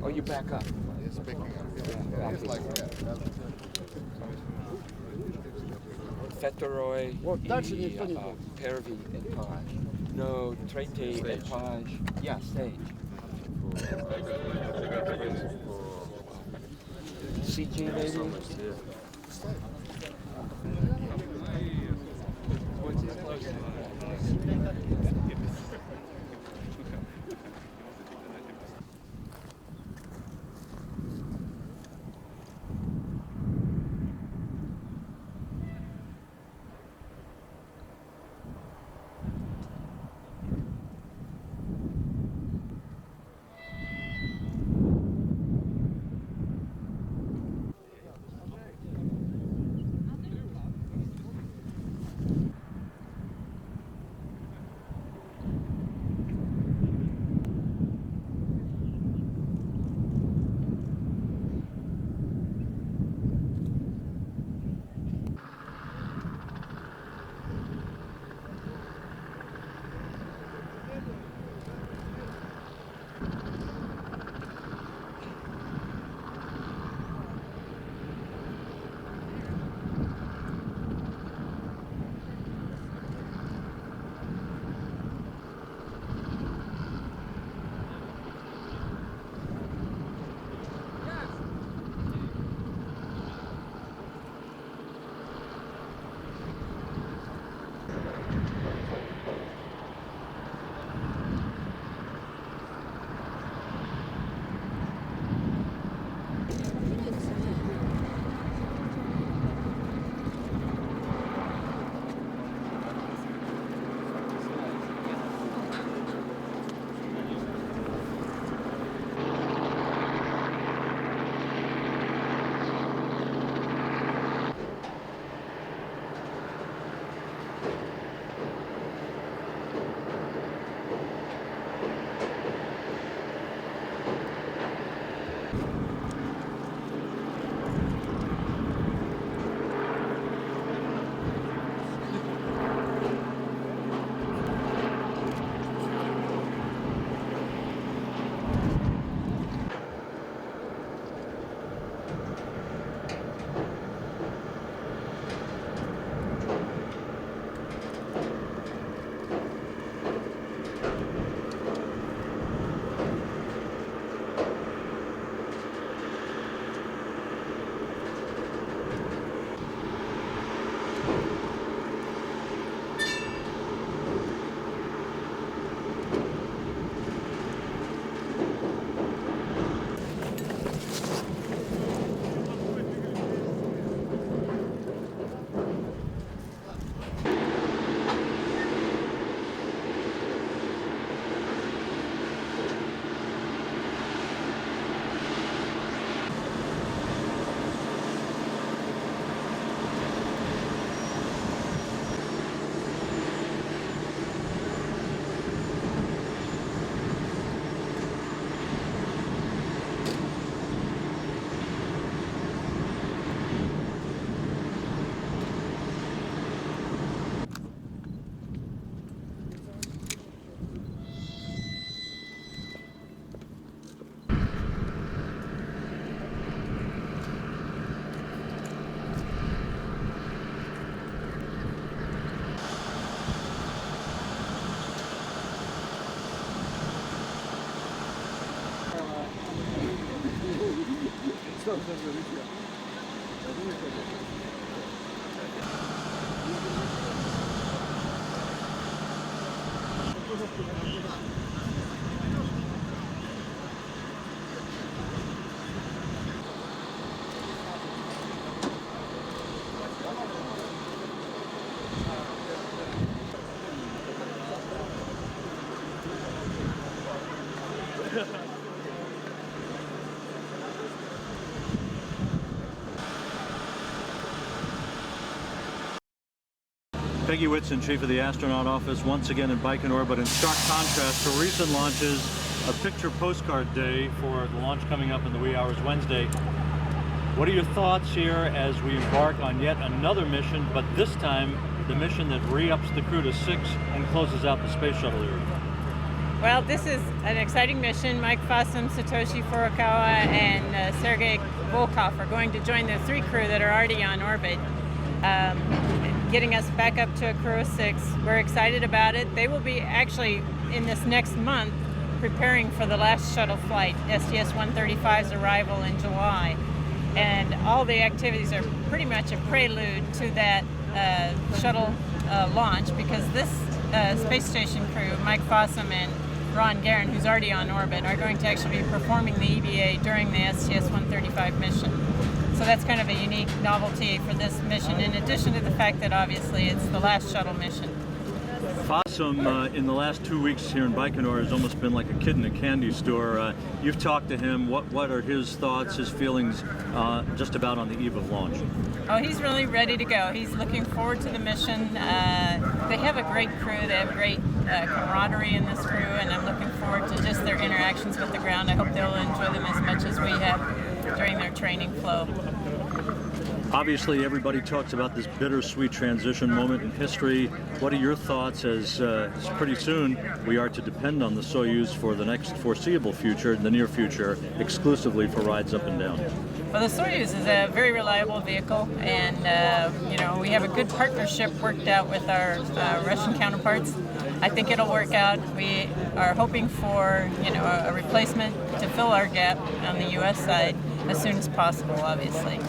Oh, you back up. It's picking up. Yeah. It's like that. Fetteroy Pervi et Page. No, traité et Page. Yeah, stage. CG maybe? Peggy Whitson, Chief of the Astronaut Office, once again in Baikonur, but in stark contrast to recent launches, a picture postcard day for the launch coming up in the wee hours Wednesday. What are your thoughts here as we embark on yet another mission, but this time the mission that re-ups the crew to 6 and closes out the space shuttle era? Well, this is an exciting mission. Mike Fossum, Satoshi Furukawa, and Sergei Volkov are going to join the 3 crew that are already on orbit, getting us back up to a crew of 6. We're excited about it. They will be actually, in this next month, preparing for the last shuttle flight, STS-135's arrival in July. And all the activities are pretty much a prelude to that shuttle launch, because this space station crew, Mike Fossum and Ron Guerin, who's already on orbit, are going to actually be performing the EVA during the STS-135 mission. So that's kind of a unique novelty for this mission, in addition to the fact that obviously it's the last shuttle mission. Fossum, in the last 2 weeks here in Baikonur, has almost been like a kid in a candy store. You've talked to him. What are his thoughts, his feelings, just about on the eve of launch? Oh, he's really ready to go. He's looking forward to the mission. They have a great crew. They have great camaraderie in this crew, and I'm looking forward to just their interactions with the ground. I hope they'll enjoy them as much as we have during their training flow. Obviously, everybody talks about this bittersweet transition moment in history. What are your thoughts as pretty soon we are to depend on the Soyuz for the next foreseeable future, the near future, exclusively for rides up and down? Well, the Soyuz is a very reliable vehicle, and we have a good partnership worked out with our Russian counterparts. I think it'll work out. We are hoping for a replacement to fill our gap on the U.S. side as soon as possible, obviously.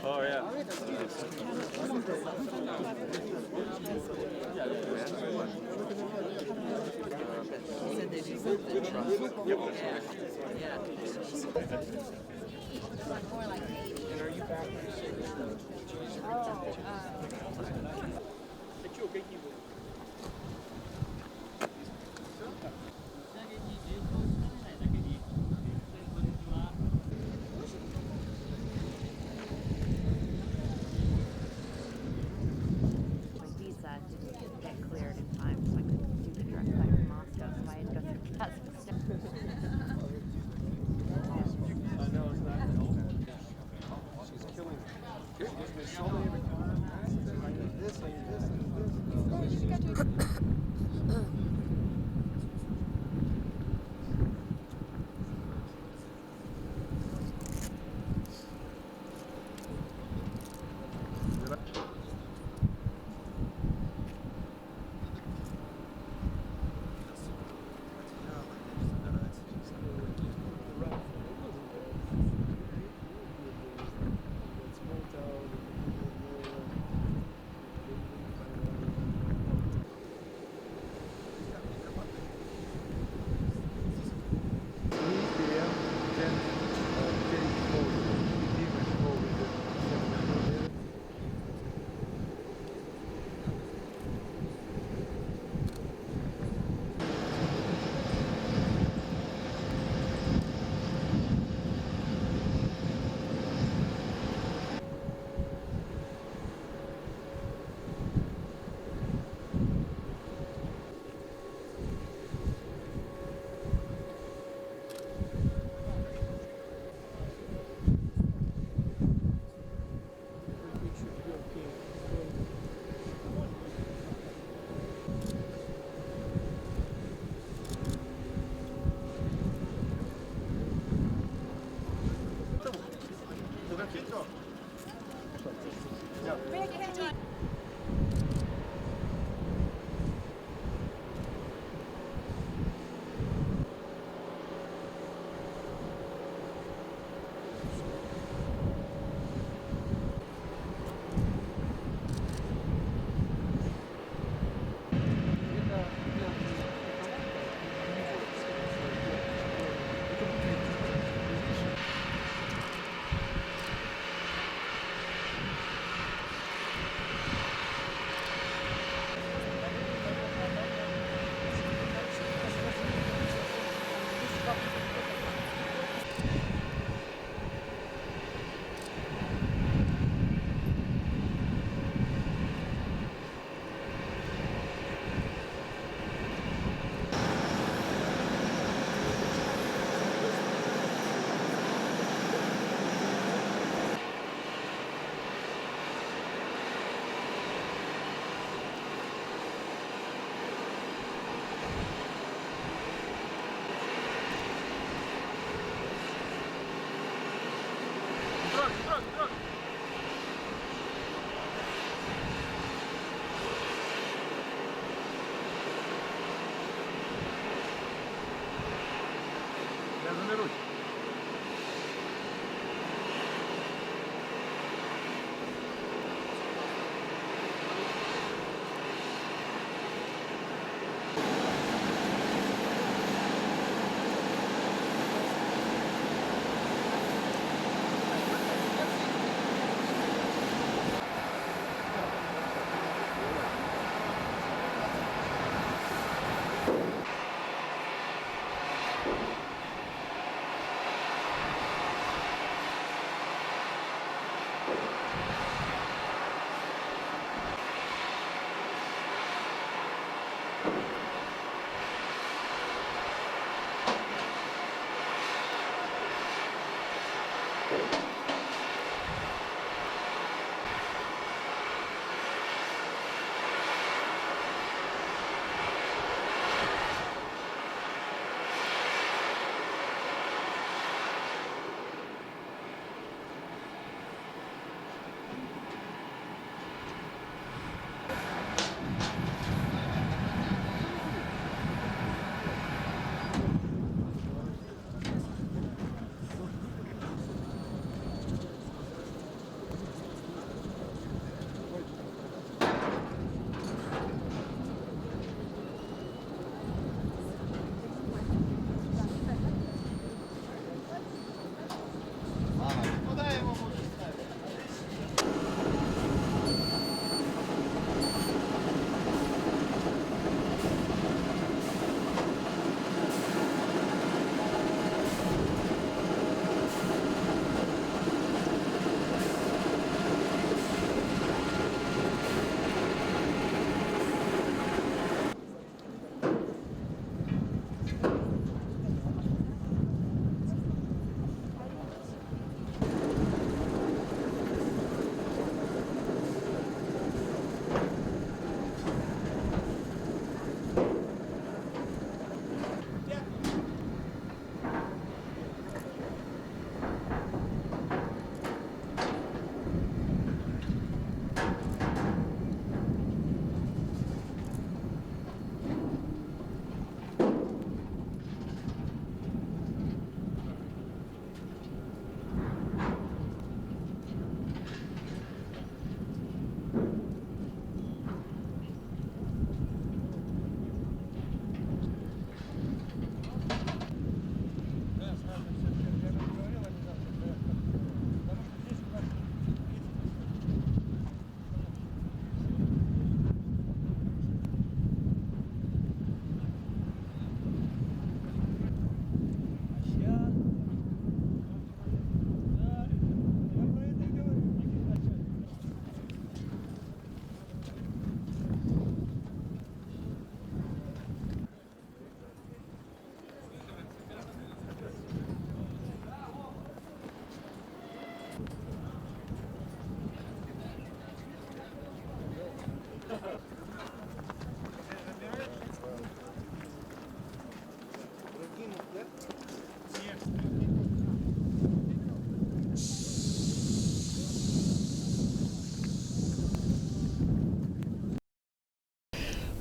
Oh, yeah. Yeah.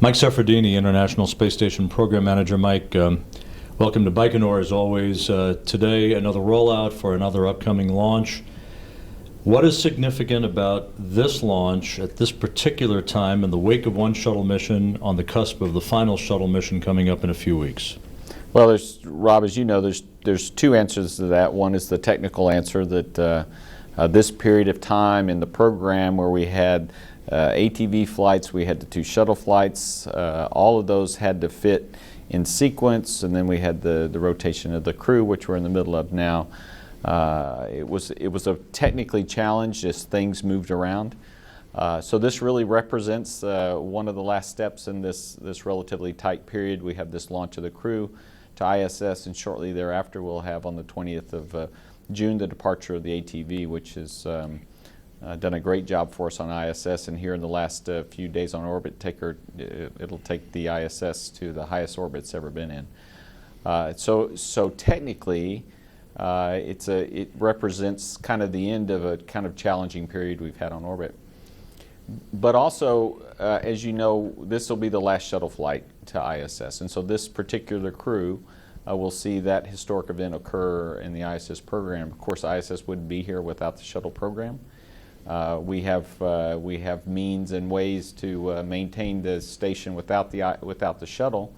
Mike Seferdini, International Space Station Program Manager. Mike, welcome to Baikonur as always. Today, another rollout for another upcoming launch. What is significant about this launch at this particular time in the wake of one shuttle mission on the cusp of the final shuttle mission coming up in a few weeks? Well, Rob, as you know, there's two answers to that. One is the technical answer that this period of time in the program where we had ATV flights, we had the two shuttle flights, all of those had to fit in sequence, and then we had the rotation of the crew, which we're in the middle of now. It was a technically challenge as things moved around. So this really represents one of the last steps in this relatively tight period. We have this launch of the crew to ISS, and shortly thereafter we'll have on the 20th of June the departure of the ATV, which has done a great job for us on ISS, and here in the last few days on orbit, it'll take the ISS to the highest orbit it's ever been in. So technically, it represents kind of the end of a kind of challenging period we've had on orbit. But also, as you know, this will be the last shuttle flight to ISS, and so this particular crew will see that historic event occur in the ISS program. Of course, ISS wouldn't be here without the shuttle program. We have means and ways to maintain the station without the shuttle.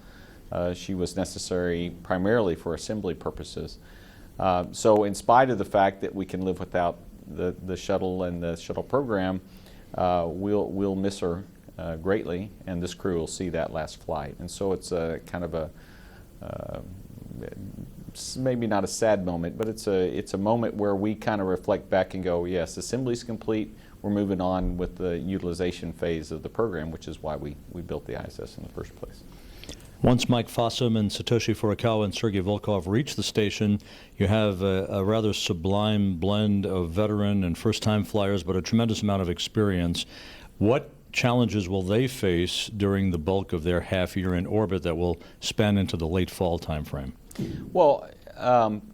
She was necessary primarily for assembly purposes. So in spite of the fact that we can live without the shuttle and the shuttle program, we'll miss her greatly, and this crew will see that last flight. And so it's a kind of a maybe not a sad moment, but it's a moment where we kind of reflect back and go, yes, assembly's complete. We're moving on with the utilization phase of the program, which is why we built the ISS in the first place. Once Mike Fossum and Satoshi Furukawa and Sergei Volkov reach the station, you have a rather sublime blend of veteran and first-time flyers, but a tremendous amount of experience. What challenges will they face during the bulk of their half year in orbit that will span into the late fall timeframe? Well,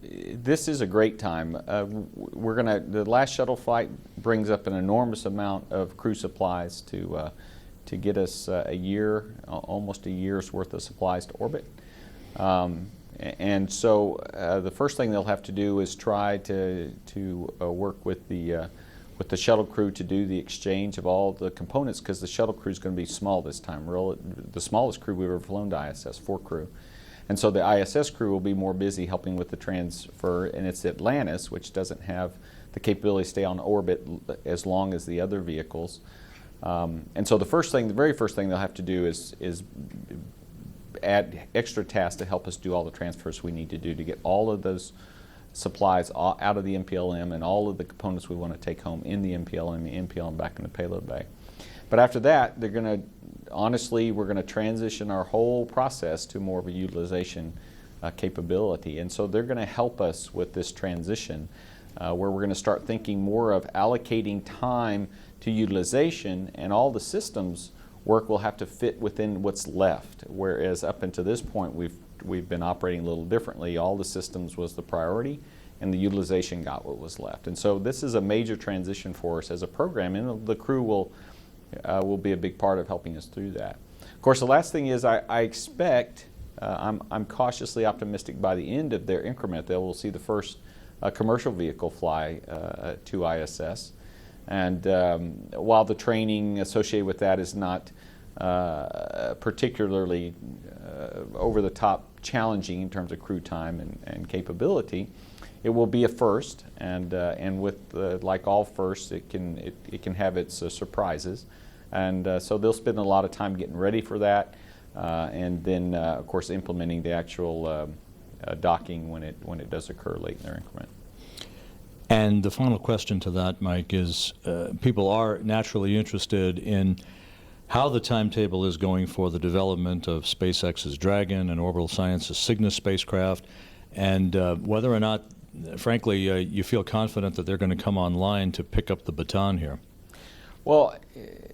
this is a great time. The last shuttle flight brings up an enormous amount of crew supplies to get us a year, almost a year's worth of supplies to orbit. And so the first thing they'll have to do is try to work with the shuttle crew to do the exchange of all the components, because the shuttle crew is going to be small this time. The smallest crew we've ever flown to ISS, 4 crew. And so the ISS crew will be more busy helping with the transfer, and it's Atlantis, which doesn't have the capability to stay on orbit as long as the other vehicles. And so the very first thing they'll have to do is add extra tasks to help us do all the transfers we need to do to get all of those supplies out of the MPLM and all of the components we want to take home in the MPLM back in the payload bay. But after that, we're going to transition our whole process to more of a utilization capability. And so they're going to help us with this transition where we're going to start thinking more of allocating time to utilization, and all the systems work will have to fit within what's left. Whereas up until this point, we've been operating a little differently. All the systems was the priority, and the utilization got what was left. And so this is a major transition for us as a program, and the crew will be a big part of helping us through that. Of course, the last thing is I expect, I'm cautiously optimistic by the end of their increment, they will see the first commercial vehicle fly to ISS. And while the training associated with that is not particularly over-the-top challenging in terms of crew time and capability, it will be a first, and with like all firsts, it can have its surprises, and so they'll spend a lot of time getting ready for that, and then of course implementing the actual docking when it does occur late in their increment. And the final question to that, Mike, is people are naturally interested in how the timetable is going for the development of SpaceX's Dragon and Orbital Science's Cygnus spacecraft, and whether or not, frankly, you feel confident that they're going to come online to pick up the baton here. Well,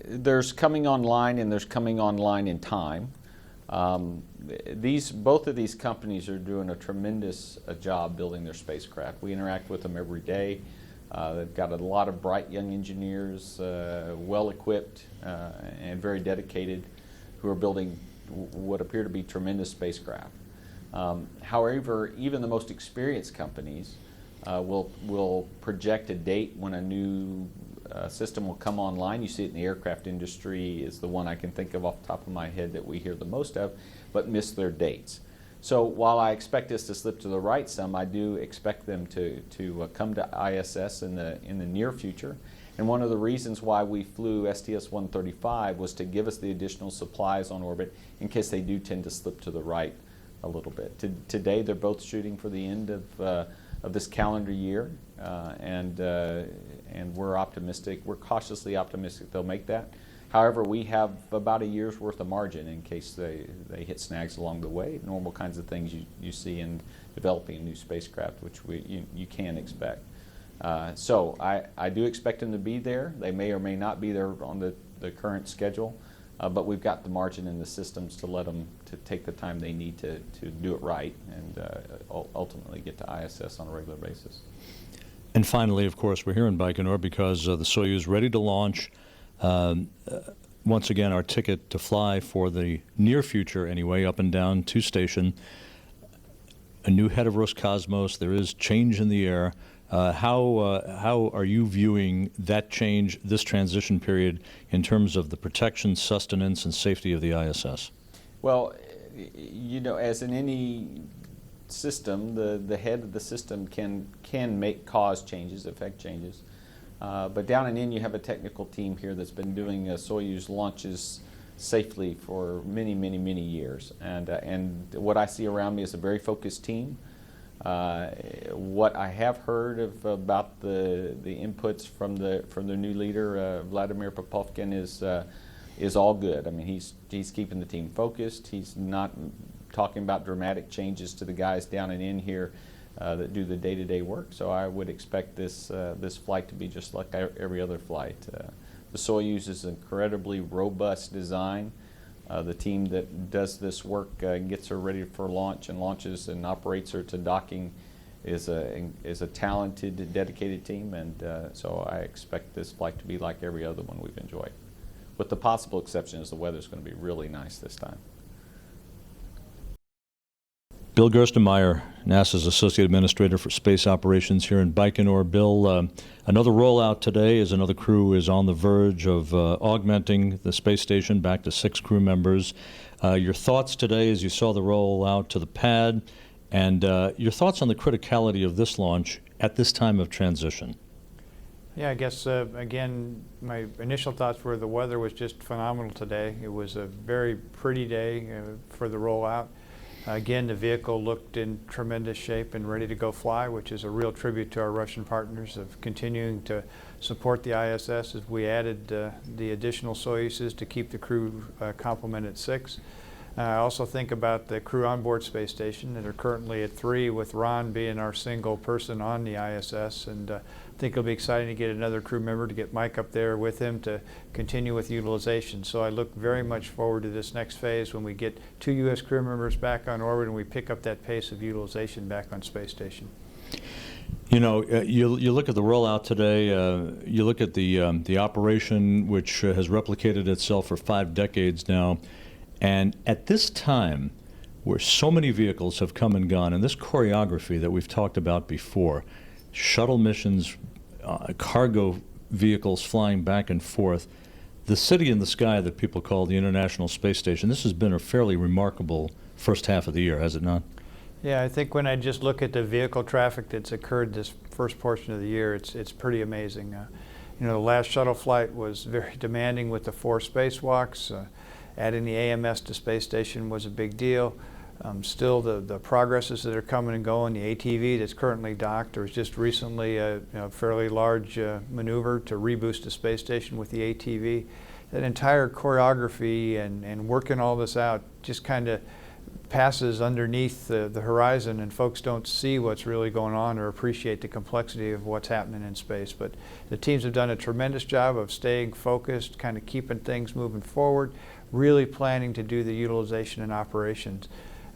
there's coming online, and there's coming online in time. Both of these companies are doing a tremendous job building their spacecraft. We interact with them every day. They've got a lot of bright young engineers, well equipped and very dedicated, who are building what appear to be tremendous spacecraft. However, even the most experienced companies will project a date when a new system will come online. You see it in the aircraft industry is the one I can think of off the top of my head that we hear the most of, but miss their dates. So while I expect this to slip to the right some, I do expect them to come to ISS in the near future. And one of the reasons why we flew STS-135 was to give us the additional supplies on orbit in case they do tend to slip to the right a little bit. Today they're both shooting for the end of this calendar year, and we're optimistic. We're cautiously optimistic they'll make that. However, we have about a year's worth of margin in case they hit snags along the way, normal kinds of things you see in developing a new spacecraft, which you can expect. So I do expect them to be there. They may or may not be there on the current schedule, but we've got the margin in the systems to let them to take the time they need to do it right and ultimately get to ISS on a regular basis. And finally, of course, we're here in Baikonur because the Soyuz ready to launch. Once again, our ticket to fly for the near future, anyway, up and down to station. A new head of Roscosmos. There is change in the air. How are you viewing that change, this transition period, in terms of the protection, sustenance, and safety of the ISS? Well, you know, as in any system, the head of the system can cause changes, affect changes. But down and in, you have a technical team here that's been doing Soyuz launches safely for many, many, many years. And what I see around me is a very focused team. What I have heard about the inputs from the new leader, Vladimir Popovkin, is all good. I mean, he's keeping the team focused. He's not talking about dramatic changes to the guys down and in here that do the day-to-day work. So I would expect this flight to be just like every other flight. The Soyuz is an incredibly robust design. The team that does this work and gets her ready for launch and launches and operates her to docking is a talented, dedicated team, and so I expect this flight to be like every other one we've enjoyed. With the possible exception is the weather's going to be really nice this time. Bill Gerstenmaier, NASA's Associate Administrator for Space Operations here in Baikonur. Bill, another rollout today as another crew is on the verge of augmenting the space station back to 6 crew members. Your thoughts today as you saw the rollout to the pad, and your thoughts on the criticality of this launch at this time of transition? Yeah, I guess, again, my initial thoughts were the weather was just phenomenal today. It was a very pretty day for the rollout. Again, the vehicle looked in tremendous shape and ready to go fly, which is a real tribute to our Russian partners of continuing to support the ISS as we added the additional Soyuzes to keep the crew complement at 6. I also think about the crew on board space station that are currently at 3, with Ron being our single person on the ISS, and I think it'll be exciting to get another crew member, to get Mike up there with him to continue with utilization. So I look very much forward to this next phase when we get 2 U.S. crew members back on orbit and we pick up that pace of utilization back on space station. You know, you look at the rollout today, you look at the operation, which has replicated itself for 5 decades now, and at this time, where so many vehicles have come and gone, and this choreography that we've talked about before, shuttle missions, cargo vehicles flying back and forth, the city in the sky that people call the International Space Station, this has been a fairly remarkable first half of the year, has it not? Yeah, I think when I just look at the vehicle traffic that's occurred this first portion of the year, it's pretty amazing. You know, the last shuttle flight was very demanding with the 4 spacewalks. Adding the AMS to space station was a big deal. Still, the progresses that are coming and going, the ATV that's currently docked, there was just recently a fairly large maneuver to reboost the space station with the ATV. That entire choreography and working all this out just kind of passes underneath the horizon, and folks don't see what's really going on or appreciate the complexity of what's happening in space. But the teams have done a tremendous job of staying focused, kind of keeping things moving forward, really planning to do the utilization and operations.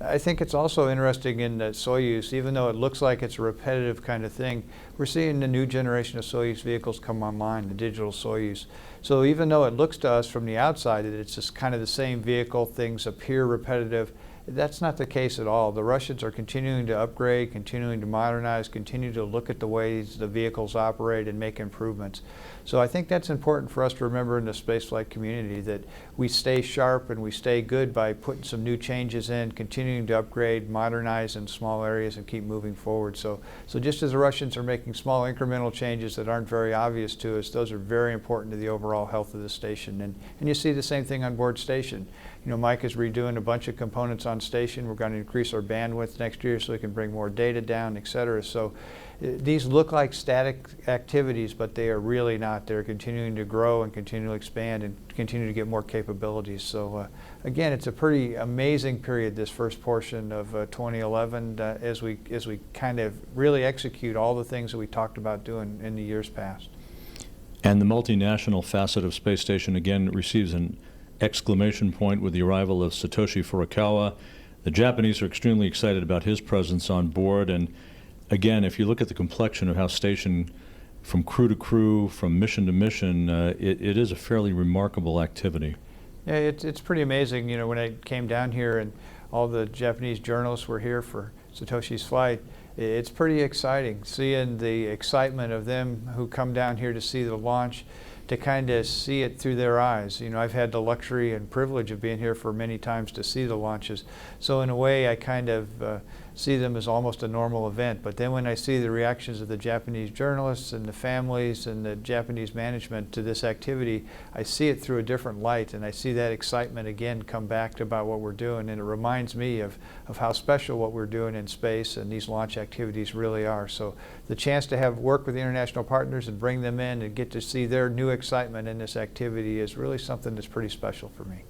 I think it's also interesting in that Soyuz, even though it looks like it's a repetitive kind of thing, we're seeing the new generation of Soyuz vehicles come online, the digital Soyuz. So even though it looks to us from the outside that it's just kind of the same vehicle, things appear repetitive, that's not the case at all. The Russians are continuing to upgrade, continuing to modernize, continue to look at the ways the vehicles operate and make improvements. So I think that's important for us to remember in the spaceflight community, that we stay sharp and we stay good by putting some new changes in, continuing to upgrade, modernize in small areas and keep moving forward. So just as the Russians are making small incremental changes that aren't very obvious to us, those are very important to the overall health of the station. And you see the same thing on board station. You know, Mike is redoing a bunch of components on station. We're going to increase our bandwidth next year so we can bring more data down, et cetera. So these look like static activities, but they are really not. They're continuing to grow and continue to expand and continue to get more capabilities. So again, it's a pretty amazing period, this first portion of 2011, as we kind of really execute all the things that we talked about doing in the years past. And the multinational facet of space station again receives an exclamation point with the arrival of Satoshi Furukawa. The Japanese are extremely excited about his presence on board, and again, if you look at the complexion of how station, from crew to crew, from mission to mission, it is a fairly remarkable activity. Yeah, it's pretty amazing. You know, when I came down here and all the Japanese journalists were here for Satoshi's flight, it's pretty exciting seeing the excitement of them who come down here to see the launch, to kind of see it through their eyes. You know, I've had the luxury and privilege of being here for many times to see the launches. So in a way, I kind of see them as almost a normal event. But then when I see the reactions of the Japanese journalists and the families and the Japanese management to this activity, I see it through a different light, and I see that excitement again come back to about what we're doing. And it reminds me of how special what we're doing in space and these launch activities really are. So the chance to have work with the international partners and bring them in and get to see their new excitement in this activity is really something that's pretty special for me.